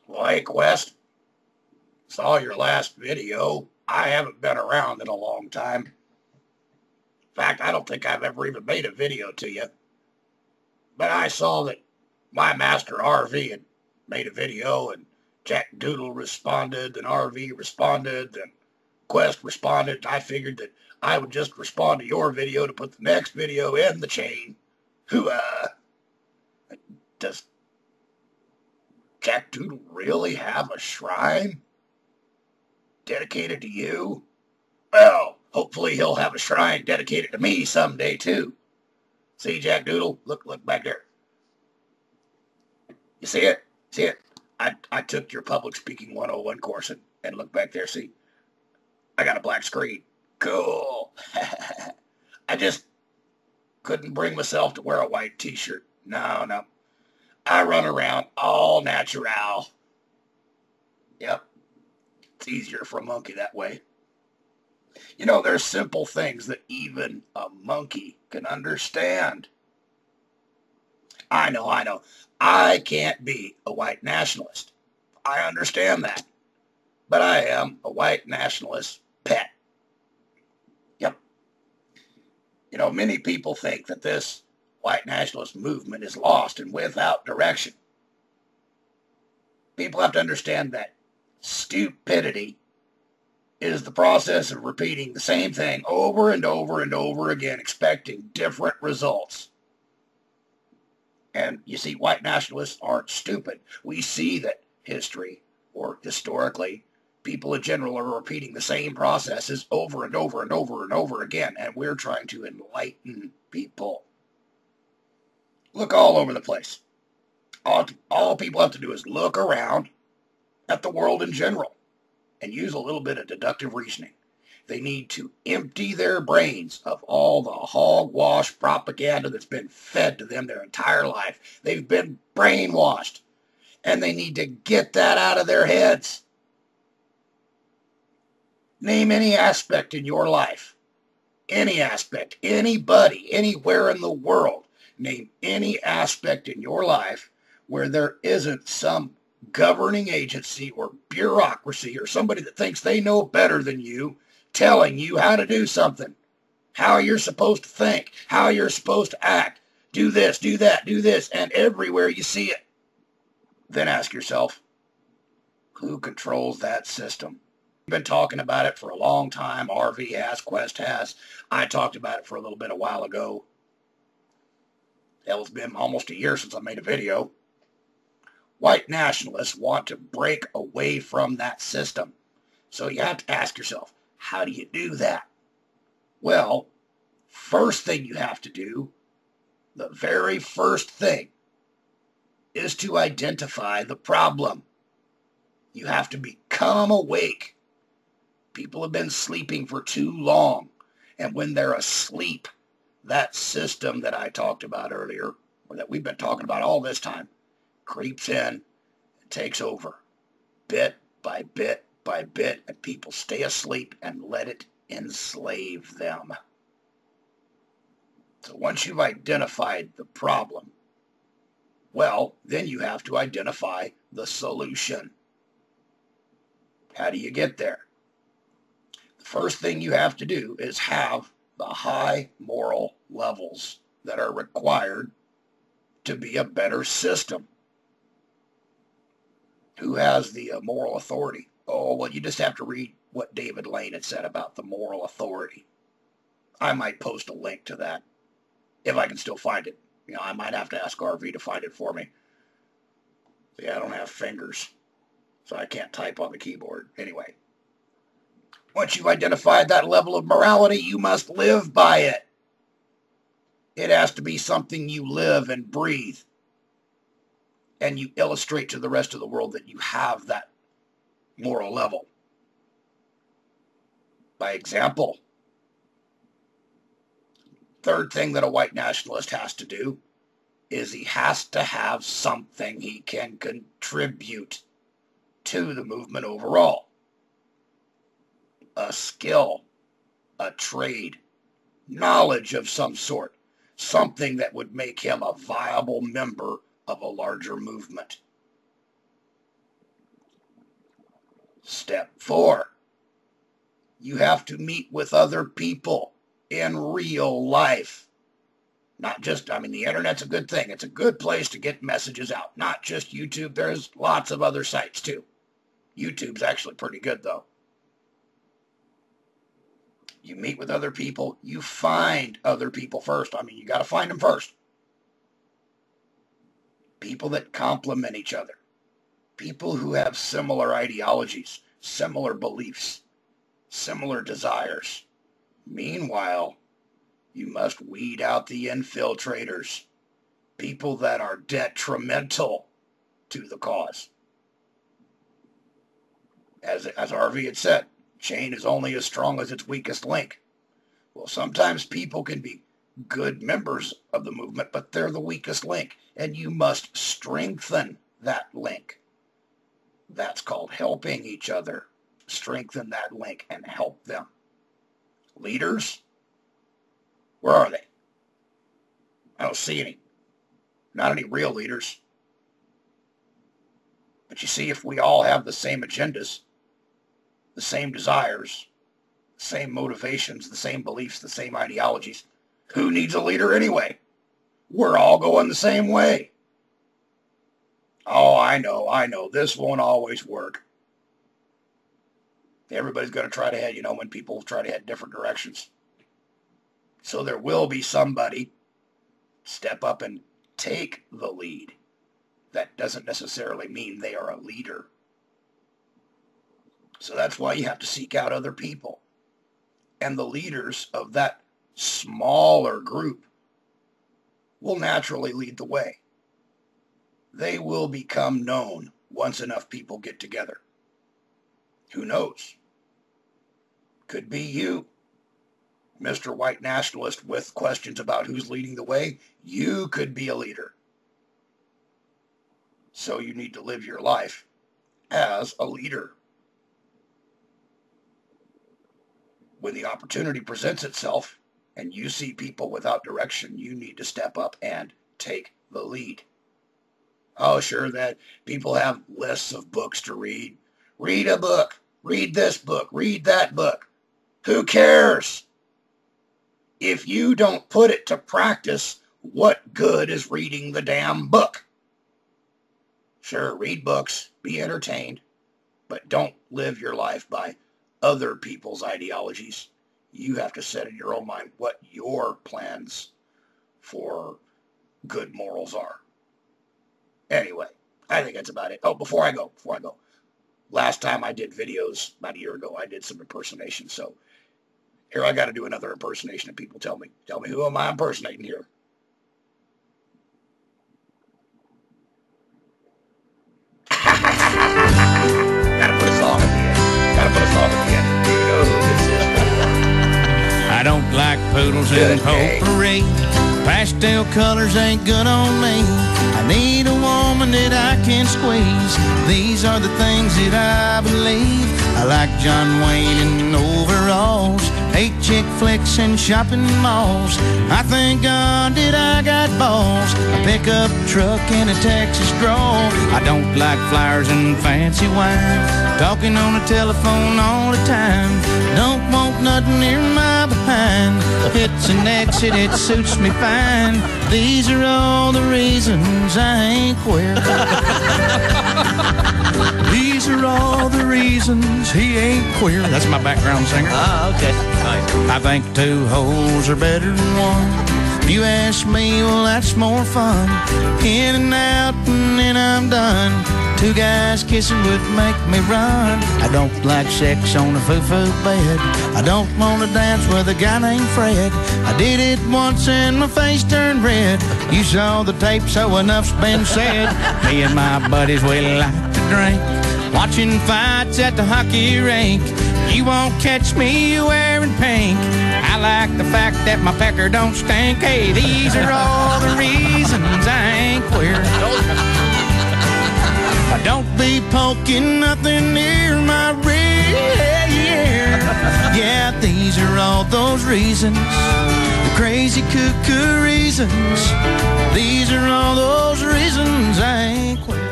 Well, hey, Quest, saw your last video. I haven't been around in a long time. In fact, I don't think I've ever even made a video to you. But I saw that my master RV had made a video, and Jack Doodle responded, and RV responded, and Quest responded. I figured that I would just respond to your video to put the next video in the chain. Who, does Jack Doodle really have a shrine dedicated to you? Well, hopefully he'll have a shrine dedicated to me someday, too. See, Jack Doodle? Look back there. You see it? See it? I took your public speaking 101 course and look back there. See? I got a black screen. Cool. I just couldn't bring myself to wear a white t-shirt. No. I run around all natural. Yep. It's easier for a monkey that way. You know, there's simple things that even a monkey can understand. I know. I can't be a white nationalist. I understand that. But I am a white nationalist pet. Yep. You know, many people think that this white nationalist movement is lost and without direction. People have to understand that stupidity is the process of repeating the same thing over and over and over again, expecting different results. And you see, white nationalists aren't stupid. We see that history, or historically, people in general are repeating the same processes over and over and over and over again, and we're trying to enlighten people. Look all over the place. All people have to do is look around at the world in general and use a little bit of deductive reasoning. They need to empty their brains of all the hogwash propaganda that's been fed to them their entire life. They've been brainwashed, and they need to get that out of their heads. Name any aspect in your life, any aspect, anybody, anywhere in the world. Name any aspect in your life where there isn't some governing agency or bureaucracy or somebody that thinks they know better than you telling you how to do something, how you're supposed to think, how you're supposed to act. Do this, do that, do this, and everywhere you see it. Then ask yourself, who controls that system? We've been talking about it for a long time. RV has, Quest has. I talked about it for a little bit a while ago. Hell, it's been almost a year since I made a video. White nationalists want to break away from that system. So you have to ask yourself, how do you do that? Well, first thing you have to do, the very first thing, is to identify the problem. You have to become awake. People have been sleeping for too long. And when they're asleep, that system that I talked about earlier, or that we've been talking about all this time, creeps in and takes over, bit by bit by bit, and people stay asleep and let it enslave them. So once you've identified the problem, well, then you have to identify the solution. How do you get there? The first thing you have to do is have the high moral levels that are required to be a better system. Who has the moral authority? Oh, well, you just have to read what David Lane had said about the moral authority. I might post a link to that if I can still find it. You know, I might have to ask RV to find it for me. See, I don't have fingers, so I can't type on the keyboard. Anyway, once you've identified that level of morality, you must live by it. It has to be something you live and breathe, and you illustrate to the rest of the world that you have that moral level. By example. Third thing that a white nationalist has to do is he has to have something he can contribute to the movement overall. A skill, a trade, knowledge of some sort, something that would make him a viable member of a larger movement. Step 4, you have to meet with other people in real life. Not just, the internet's a good thing. It's a good place to get messages out. Not just YouTube. There's lots of other sites too. YouTube's actually pretty good though. You meet with other people. You find other people first. You got to find them first. People that complement each other. People who have similar ideologies, similar beliefs, similar desires. Meanwhile, you must weed out the infiltrators, people that are detrimental to the cause. As RV had said, chain is only as strong as its weakest link. Well, sometimes people can be good members of the movement, but they're the weakest link, and you must strengthen that link. That's called helping each other. Strengthen that link and help them. Leaders? Where are they? I don't see any. Not any real leaders. But you see, if we all have the same agendas, the same desires, the same motivations, the same beliefs, the same ideologies, who needs a leader anyway? We're all going the same way. Oh, I know. This won't always work. Everybody's going to try to head, when people try to head different directions. So there will be somebody step up and take the lead. That doesn't necessarily mean they are a leader. So that's why you have to seek out other people. And the leaders of that smaller group will naturally lead the way. They will become known once enough people get together. Who knows? Could be you, Mr. White Nationalist with questions about who's leading the way. You could be a leader. So you need to live your life as a leader. When the opportunity presents itself and you see people without direction, you need to step up and take the lead. Oh, sure, that people have lists of books to read. Read a book. Read this book. Read that book. Who cares? If you don't put it to practice, what good is reading the damn book? Sure, read books, be entertained, but don't live your life by other people's ideologies. You have to set in your own mind what your plans for good morals are. Anyway, I think that's about it. Oh, before I go. Last time I did videos, about a year ago, I did some impersonations. So here I got to do another impersonation, and people tell me who am I impersonating here? Gotta put a song at the end. You know who this is. I don't like poodles and potpourri. Pastel colors ain't good on me. I need a woman that I can squeeze. These are the things that I believe. I like John Wayne in overalls, hate chick flicks and shopping malls. I thank God that I got balls, a pickup truck and a Texas drawl. I don't like flowers and fancy wine, talking on the telephone all the time. Don't want nothing near my behind. It's an exit, it suits me fine. These are all the reasons I ain't queer. These are all the reasons he ain't queer. That's my background singer. Ah, okay. Nice. I think two holes are better than one. If you ask me, well, that's more fun. In and out and then I'm done. Two guys kissing would make me run. I don't like sex on a foo-foo bed. I don't want to dance with a guy named Fred. I did it once and my face turned red. You saw the tape, so enough's been said. Me and my buddies, we like to drink, watching fights at the hockey rink. You won't catch me wearing pink. I like the fact that my pecker don't stink. Hey, these are all the reasons I ain't queer. I don't be poking nothing near my rear. Yeah, these are all those reasons, the crazy cuckoo reasons. These are all those reasons I ain't queer.